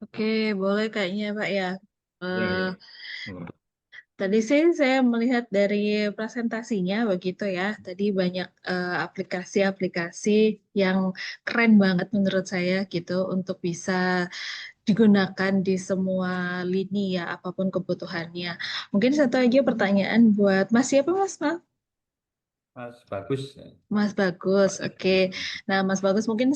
Oke, boleh kayaknya Pak ya. Ya, Eh, ya. Oh, Tadi sih saya melihat dari presentasinya begitu ya. Tadi banyak aplikasi-aplikasi yang keren banget menurut saya gitu untuk bisa digunakan di semua lini ya, apapun kebutuhannya. Mungkin satu aja pertanyaan buat Mas siapa Mas? Mas bagus. Mas Bagus, Pak oke. Agus. Nah, Mas Bagus mungkin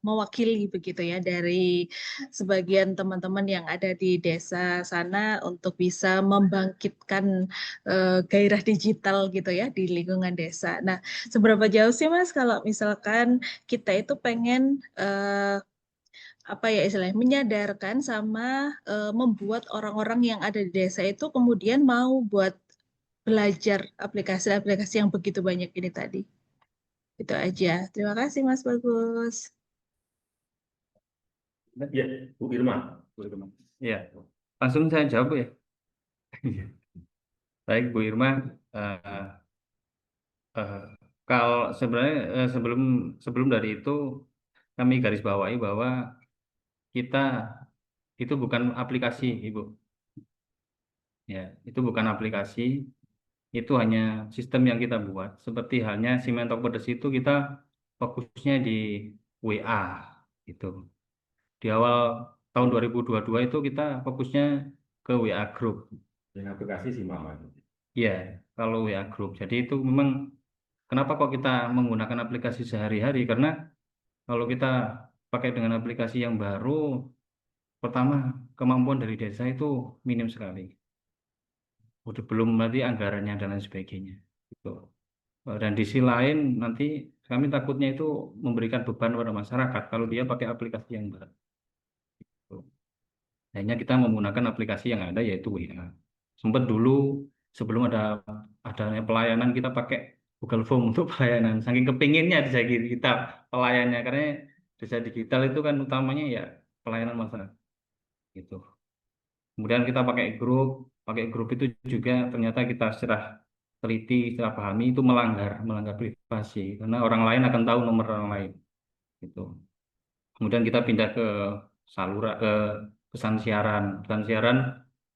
mewakili begitu ya dari sebagian teman-teman yang ada di desa sana untuk bisa membangkitkan gairah digital gitu ya di lingkungan desa. Nah, seberapa jauh sih Mas kalau misalkan kita itu pengen apa ya istilahnya menyadarkan sama membuat orang-orang yang ada di desa itu kemudian mau buat belajar aplikasi-aplikasi yang begitu banyak ini tadi. Itu aja. Terima kasih Mas Bagus. Ya, Bu Irma. Bu Irma. Ya, langsung saya jawab ya. Baik, Bu Irma. Eh, eh, kalau sebenarnya sebelum sebelum dari itu kami garis bawahi bahwa kita itu bukan aplikasi, Ibu. Ya, itu bukan aplikasi, itu hanya sistem yang kita buat. Seperti halnya si Mentok Pedes itu kita fokusnya di WA gitu. Di awal tahun 2022 itu kita fokusnya ke WA Group. Yang aplikasi si Mama. Ya, kalau WA Group. Jadi itu memang kenapa kok kita menggunakan aplikasi sehari-hari? Karena kalau kita pakai dengan aplikasi yang baru, pertama kemampuan dari desa itu minim sekali. Udah belum nanti anggarannya dan lain sebagainya. Gitu. Dan di sisi lain nanti kami takutnya itu memberikan beban pada masyarakat kalau dia pakai aplikasi yang baru. Hanya kita menggunakan aplikasi yang ada yaitu WA. Sempat dulu sebelum adanya pelayanan kita pakai Google Form untuk pelayanan. Saking kepinginnya desa kita pelayannya karena desa digital itu kan utamanya ya pelayanan masyarakat gitu. Kemudian kita pakai grup itu juga ternyata kita setelah teliti, setelah pahami itu melanggar privasi karena orang lain akan tahu nomor orang lain gitu. Kemudian kita pindah ke saluran ke pesan siaran. Pesan siaran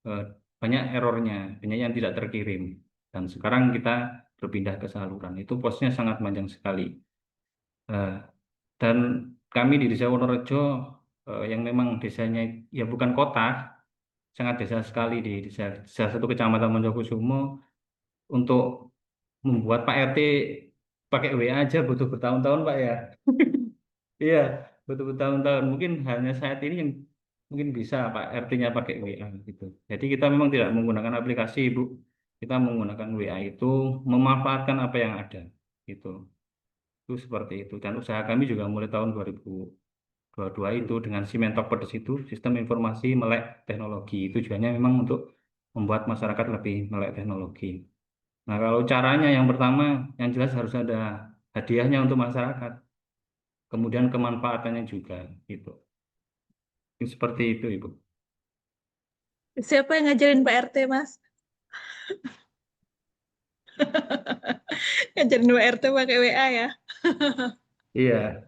eh, banyak errornya, banyak yang tidak terkirim. Dan sekarang kita berpindah ke saluran. Itu posnya sangat panjang sekali. Eh, dan kami di Desa Wonorejo yang memang desanya ya bukan kota, sangat desa sekali di desa satu kecamatan Monjokusumo untuk membuat Pak RT pakai WA aja butuh bertahun-tahun Pak ya. Iya, betul bertahun-tahun. Mungkin hanya saat ini yang mungkin bisa Pak RT-nya pakai WA gitu. Jadi kita memang tidak menggunakan aplikasi, Bu. Kita menggunakan WA itu memanfaatkan apa yang ada gitu. Itu seperti itu. Dan usaha kami juga mulai tahun 2022 itu dengan si Mentok Pedes itu sistem informasi melek teknologi. Tujuannya memang untuk membuat masyarakat lebih melek teknologi. Nah, kalau caranya yang pertama yang jelas harus ada hadiahnya untuk masyarakat. Kemudian kemanfaatannya juga gitu. Seperti itu, Ibu. Siapa yang ngajarin Pak RT, Mas? Ngajarin Pak RT pakai WA ya. Iya.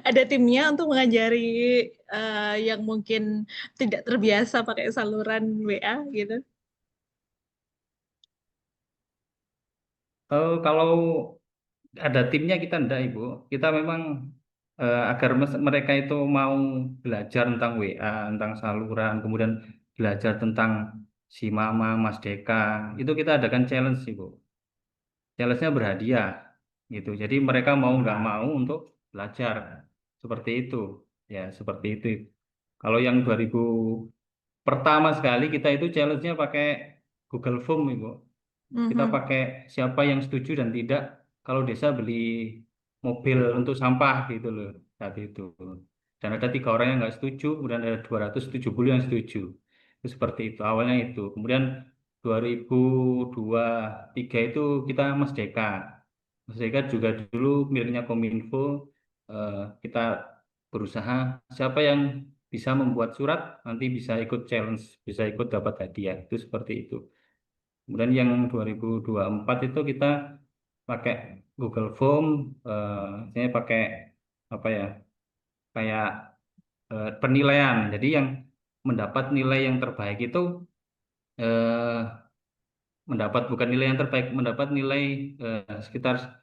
Ada timnya untuk mengajari yang mungkin tidak terbiasa pakai saluran WA gitu. Kalau ada timnya kita enggak, Ibu. Kita memang agar mereka itu mau belajar tentang WA, tentang saluran, kemudian belajar tentang si Mama, Mas Deka, itu kita adakan challenge, Ibu. Challenge-nya berhadiah, gitu. Jadi mereka mau nggak mau untuk belajar. Seperti itu. Ya, seperti itu. Kalau yang 2000 pertama sekali kita itu challenge-nya pakai Google Form, Ibu. Kita Mhm. pakai siapa yang setuju dan tidak kalau desa beli mobil untuk sampah gitu loh saat itu. Dan ada 3 orang yang nggak setuju, kemudian ada 270 yang setuju. Itu seperti itu. Awalnya itu. Kemudian 2023 itu kita Mas Deka. Mas Deka juga dulu miliknya Kominfo. eh, kita berusaha siapa yang bisa membuat surat nanti bisa ikut challenge, bisa ikut dapat hadiah. Itu seperti itu. Kemudian yang 2024 itu kita pakai Google Form, saya pakai apa ya, kayak penilaian. Jadi yang mendapat nilai yang terbaik itu eh, mendapat bukan nilai yang terbaik, mendapat nilai sekitar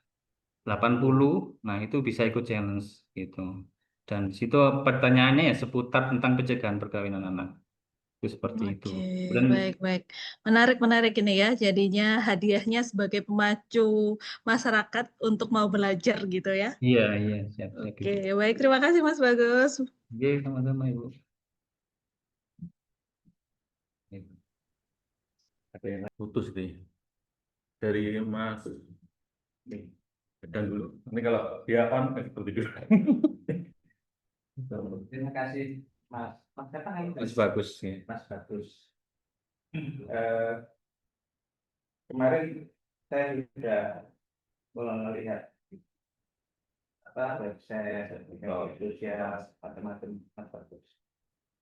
80. Nah, itu bisa ikut challenge gitu. Dan di situ pertanyaannya ya seputar tentang pencegahan perkawinan anak. Itu seperti itu. Oke, Dan baik-baik. Menarik-menarik ini ya. Jadinya hadiahnya sebagai pemacu masyarakat untuk mau belajar gitu ya. iya, iya, siap, siap Oke, gitu. baik. Terima kasih Mas Bagus. Oke, sama-sama Ibu. Ada yang putus deh dari Mas. Nih, dan dulu. Ini kalau dia on seperti dulu. Terima kasih, Mas. Mas siapa namanya? Mas bagus ya. Mas Bagus. Eh, Kemarin saya sudah melihat apa website, sosial, macam-macam, Mas Bagus.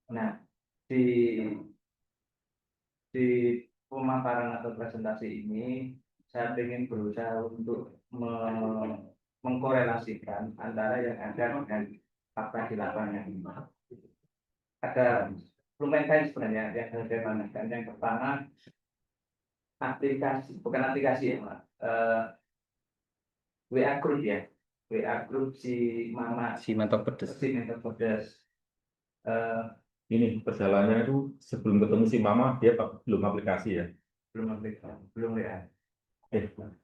Nah, di di pemaparan atau presentasi ini, saya ingin berusaha untuk mengkorelasikan antara yang ada dengan fakta di lapangan. Ada lumayan banyak sebenarnya yang saya panaskan. Yang pertama, aplikasi, bukan aplikasi ya, Pak. WA group ya, WA group si Mama, Si mantap pedes. si Mentor Pedas. Eh, Ini perjalanannya itu sebelum ketemu si Mama dia belum aplikasi ya. belum aplikasi, belum WA.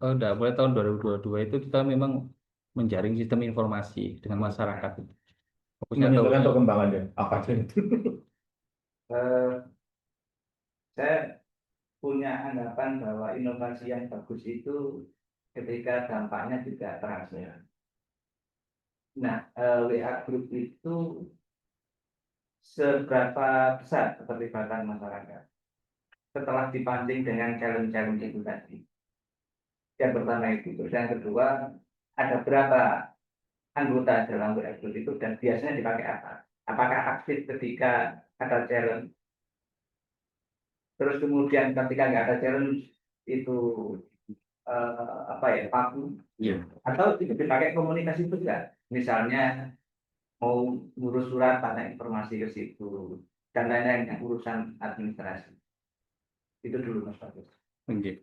Oh, udah mulai tahun 2022 itu kita memang menjaring sistem informasi dengan masyarakat. Fokusnya Menyentuhkan tahun perkembangannya apa aja itu. Eh, saya punya anggapan bahwa inovasi yang bagus itu ketika dampaknya juga terasa. Nah, WA group itu seberapa besar keterlibatan masyarakat setelah dipancing dengan challenge-challenge itu tadi. Yang pertama itu, terus yang kedua, ada berapa anggota dalam WA group itu dan biasanya dipakai apa? Apakah aktif ketika ada challenge? Terus kemudian ketika nggak ada challenge itu apa ya, paku? Iya. Atau itu dipakai komunikasi juga? Misalnya mau ngurus surat, tanya informasi ke situ dan lain-lain yang urusan administrasi. Itu dulu Mas Bagus. Oke.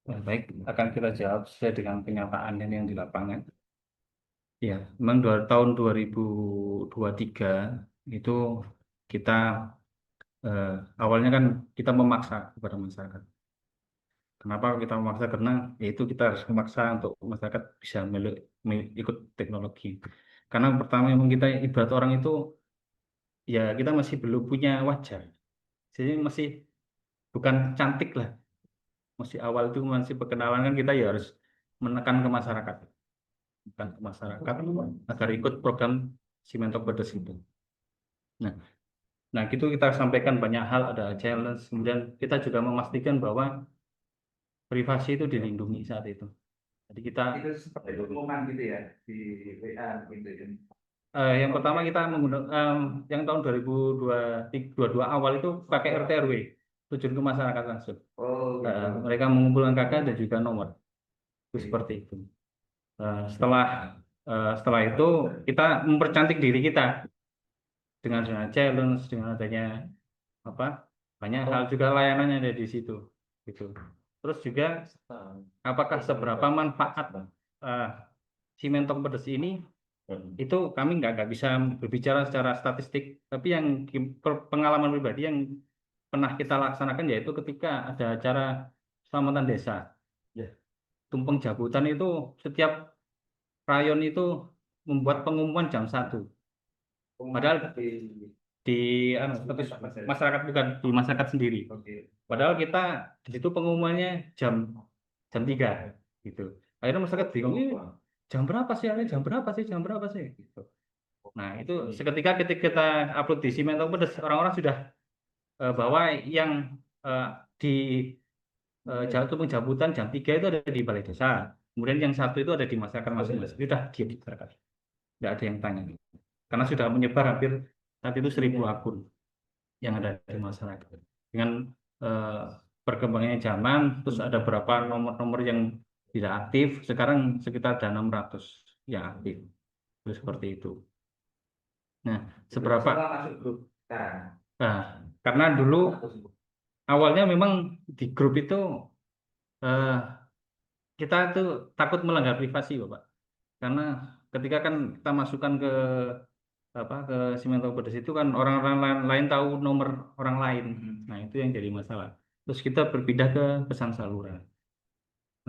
Baik, akan kita jawab sesuai dengan kenyataan yang di lapangan. Ya, memang tahun 2023 itu kita awalnya kan kita memaksa kepada masyarakat. Kenapa kita memaksa? Karena yaitu kita harus memaksa untuk masyarakat bisa ikut teknologi. Karena pertama memang kita ibarat orang itu ya kita masih belum punya wajah. Jadi masih bukan cantik lah. Masih awal itu masih perkenalan kan kita ya harus menekan ke masyarakat. Menekan ke masyarakat agar ikut program si Mentok Pedes itu. Nah, nah gitu kita sampaikan banyak hal, ada challenge. Kemudian kita juga memastikan bahwa privasi itu dilindungi saat itu. Jadi kita Itu seperti pengumuman gitu ya di WA gitu ya. yang pertama kita menggunakan yang tahun 2022 awal itu pakai RT RW, terjun ke masyarakat langsung. Oh gitu. Mereka mengumpulkan KK dan juga nomor. Itu seperti itu. Setelah itu kita mempercantik diri kita dengan challenge, dengan adanya apa banyak hal juga layanannya ada di situ gitu. Terus juga apakah seberapa manfaat si Mentok Pedes ini itu kami nggak bisa berbicara secara statistik, tapi yang pengalaman pribadi yang pernah kita laksanakan yaitu ketika ada acara selamatan desa, ya, Tumpeng Jabutan itu setiap rayon itu membuat pengumuman jam 1. Padahal di tapi masyarakat bukan di masyarakat sendiri. Padahal kita di situ pengumumannya jam 3 gitu. Akhirnya masyarakat bingung, "Ini jam berapa sih? Jam berapa sih? Jam berapa sih?" Gitu. Nah, itu seketika ketika kita upload di Simentong Pedes, orang-orang sudah bahwa yang di Tumpeng Jabutan jam 3 itu ada di Balai Desa. Kemudian yang satu itu ada di masyarakat masing-masing. Sudah diam di masyarakat. Tidak ada yang tanya. Karena sudah menyebar hampir saat itu 1.000 akun yang ada di masyarakat. Dengan eh, perkembangannya zaman, terus ada berapa nomor-nomor yang tidak aktif. Sekarang sekitar ada 600 yang aktif. Terus seperti itu. Nah, seberapa? Semua masuk grup sekarang. Nah, karena dulu awalnya memang di grup itu eh, kita tuh takut melanggar privasi, Bapak. Karena ketika kan kita masukkan ke ke Simento Pedes itu kan orang-orang lain tahu nomor orang lain. Nah, itu yang jadi masalah. Terus kita berpindah ke pesan saluran.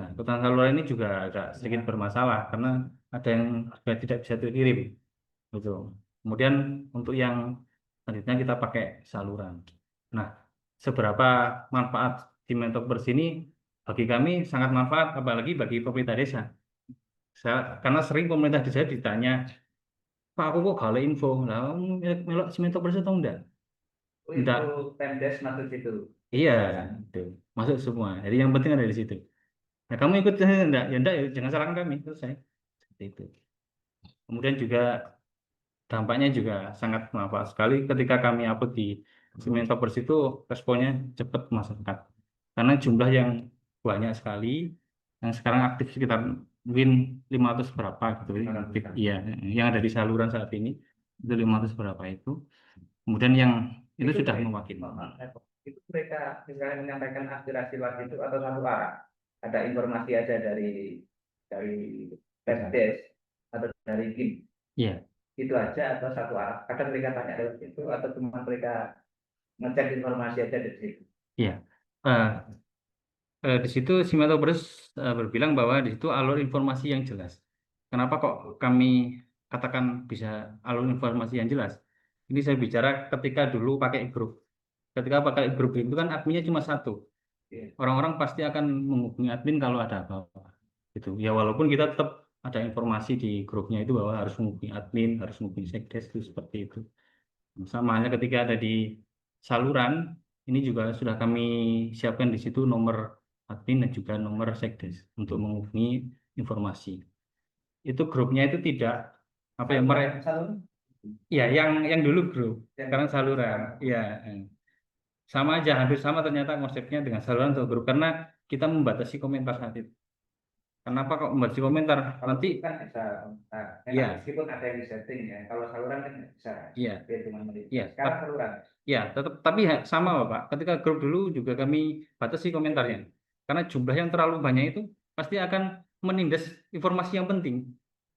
Nah, pesan saluran ini juga agak sedikit bermasalah karena ada yang juga tidak bisa dikirim gitu. Kemudian untuk yang selanjutnya kita pakai saluran. Nah, seberapa manfaat Simento Pedes ini bagi kami sangat manfaat, apalagi bagi pemerintah desa. Karena sering pemerintah desa ditanya, Pak, aku kok gak ada info, lah melok Simento Pedes atau enggak? Oh, Enggak. itu Pemdes masuk situ. Iya, itu masuk semua. Jadi yang penting ada di situ. Nah, kamu ikut enggak? Ya enggak, ya jangan salahkan kami, selesai. Seperti itu. Kemudian juga dampaknya juga sangat manfaat sekali ketika kami upload di Simento.Pers itu responnya cepat masyarakat. Karena jumlah yang banyak sekali, yang sekarang aktif sekitar mungkin 500 berapa gitu. Aktif, iya, yang ada di saluran saat ini itu 500 berapa itu. Kemudian yang itu sudah mewakili. Itu mereka misalnya menyampaikan aspirasi lewat itu atau satu arah. Ada informasi aja dari Pemdes atau dari GIM. Iya. Itu aja atau satu arah. Kadang mereka tanya lewat itu atau cuma mereka ngecek informasi aja dari situ. Iya. Di situ Simento.Pers berbilang bahwa di situ alur informasi yang jelas. Kenapa kok kami katakan bisa alur informasi yang jelas? Ini saya bicara ketika dulu pakai grup. Ketika pakai grup itu kan adminnya cuma satu. Orang-orang pasti akan menghubungi admin kalau ada apa-apa. Gitu. Ya walaupun kita tetap ada informasi di grupnya itu bahwa harus menghubungi admin, harus menghubungi sekdes itu seperti itu. Sama halnya ketika ada di saluran, ini juga sudah kami siapkan di situ nomor admin dan juga nomor sekdes untuk menghubungi informasi. Itu grupnya itu tidak apa ya mereka ya yang dulu grup, sekarang saluran. Ya, sama aja hampir sama ternyata konsepnya dengan saluran atau grup karena kita membatasi komentar saat itu. Kenapa kok membatasi komentar? Kalau Nanti kan bisa, ya, meskipun ada yang di setting ya. Kalau saluran kan bisa. iya, iya. Sekarang saluran. Ya, tetap tapi sama Bapak. Ketika grup dulu juga kami batasi komentarnya. Karena jumlah yang terlalu banyak itu pasti akan menindas informasi yang penting.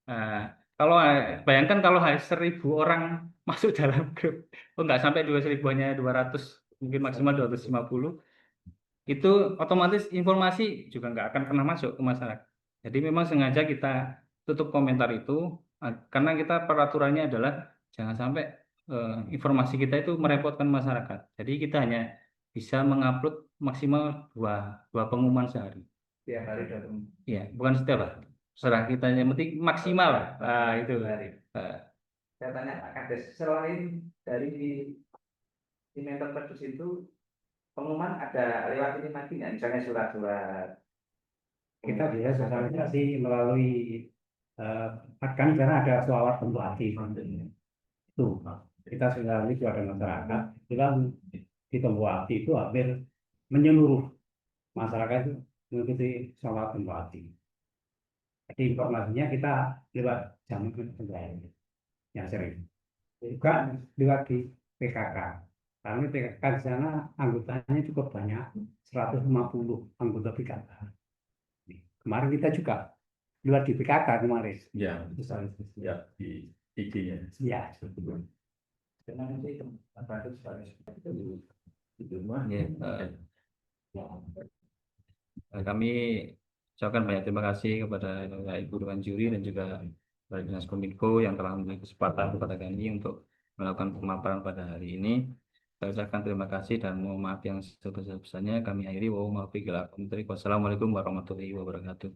Nah, kalau bayangkan kalau 1.000 orang masuk dalam grup, oh nggak sampai 2.000, hanya 200, mungkin maksimal 250, itu otomatis informasi juga nggak akan pernah masuk ke masyarakat. Jadi memang sengaja kita tutup komentar itu karena kita peraturannya adalah jangan sampai informasi kita itu merepotkan masyarakat. Jadi kita hanya bisa mengupload maksimal dua pengumuman sehari. Tiap hari dua pengumuman. Iya, bukan setiap hari. Serah kita yang penting maksimal lah. Itu. Saya tanya Pak Kades, selain dari Simento.Pers itu pengumuman ada lewat ini lagi nggak? Misalnya surat-surat. Kita bisa sosialisasi melalui kan karena ada selawat bentuk hati itu kita sosialisasi kepada masyarakat bilang di Tembok Hati itu hampir menyeluruh masyarakat itu mengikuti selawat bentuk hati. Jadi informasinya kita lewat jaman kembali yang sering juga lewat di PKK. Kami PKK di sana anggotanya cukup banyak, 150 anggota PKK. Kemarin kita juga lewat di PKK kemarin. Ya, ya di IG-nya. Ya. Dengan itu bagus sekali. Itu mah. Kami ucapkan banyak terima kasih kepada Ibu Dewan Juri dan juga dari Dinas Kominfo yang telah memberi kesempatan kepada kami untuk melakukan pemaparan pada hari ini. Saya ucapkan terima kasih dan mohon maaf yang sebesar-besarnya. Kami akhiri. Wassalamualaikum warahmatullahi wabarakatuh.